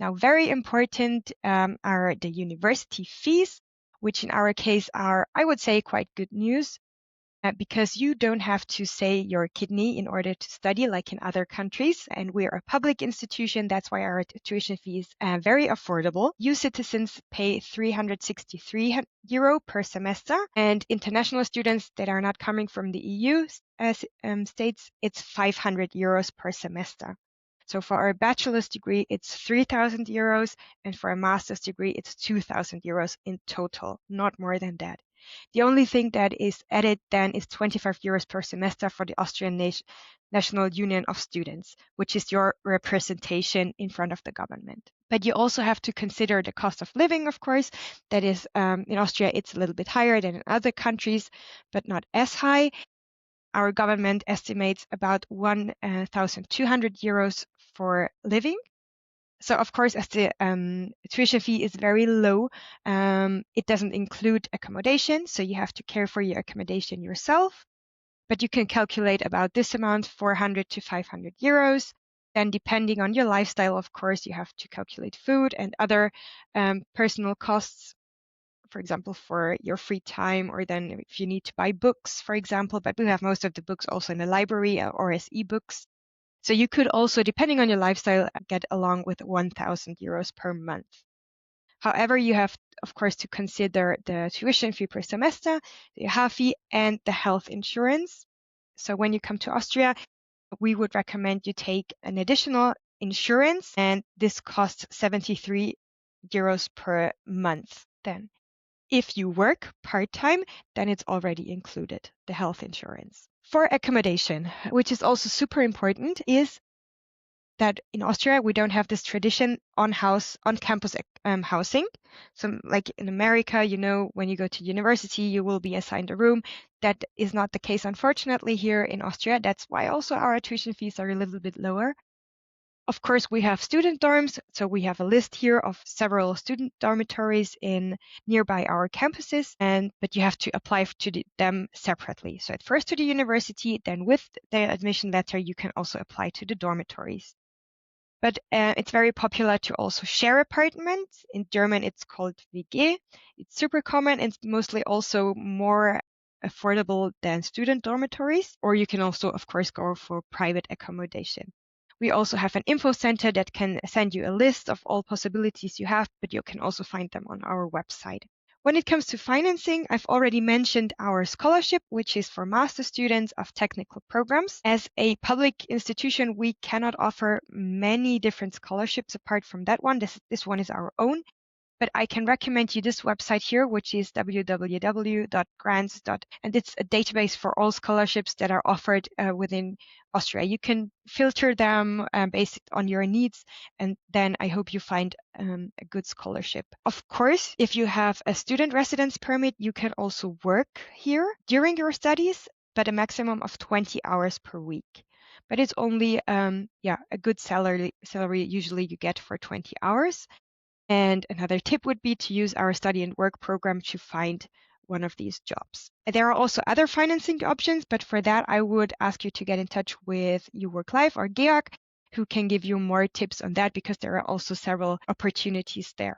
Now, very important are the university fees, which in our case are, I would say, quite good news. Because you don't have to sell your kidney in order to study like in other countries. And we're a public institution. That's why our tuition fee is very affordable. EU citizens pay 363 euro per semester, and international students that are not coming from the EU states, it's 500 euros per semester. So for our bachelor's degree, it's 3,000 euros, and for a master's degree, it's 2,000 euros in total, not more than that. The only thing that is added then is 25 euros per semester for the Austrian National Union of Students, which is your representation in front of the government. But you also have to consider the cost of living, of course. That is, in Austria, it's a little bit higher than in other countries, but not as high. Our government estimates about 1,200 euros for living. So of course, as the tuition fee is very low, it doesn't include accommodation. So you have to care for your accommodation yourself. But you can calculate about this amount, 400 to 500 euros. Then depending on your lifestyle, of course, you have to calculate food and other personal costs, for example, for your free time, or then if you need to buy books, for example. But we have most of the books also in the library or as ebooks. So you could also, depending on your lifestyle, get along with 1,000 euros per month. However, you have, of course, to consider the tuition fee per semester, the EH fee, and the health insurance. So when you come to Austria, we would recommend you take an additional insurance, and this costs 73 euros per month then. If you work part-time, then it's already included, the health insurance. For accommodation, which is also super important, is that in Austria, we don't have this tradition on campus housing. So like in America, you know, when you go to university, you will be assigned a room. That is not the case, unfortunately, here in Austria. That's why also our tuition fees are a little bit lower. Of course, we have student dorms, so we have a list here of several student dormitories in nearby our campuses, but you have to apply to them separately. So at first to the university, then with the admission letter, you can also apply to the dormitories. But it's very popular to also share apartments. In German, it's called WG. It's super common and mostly also more affordable than student dormitories, or you can also, of course, go for private accommodation. We also have an info center that can send you a list of all possibilities you have, but you can also find them on our website. When it comes to financing, I've already mentioned our scholarship, which is for master students of technical programs. As a public institution, we cannot offer many different scholarships apart from that one. This one is our own. But I can recommend you this website here, which is www.grants. And it's a database for all scholarships that are offered within Austria. You can filter them based on your needs, and then I hope you find a good scholarship. Of course, if you have a student residence permit, you can also work here during your studies, but a maximum of 20 hours per week. But it's only a good salary usually you get for 20 hours. And another tip would be to use our study and work program to find one of these jobs. There are also other financing options, but for that, I would ask you to get in touch with You Work Life or GEOC, who can give you more tips on that, because there are also several opportunities there.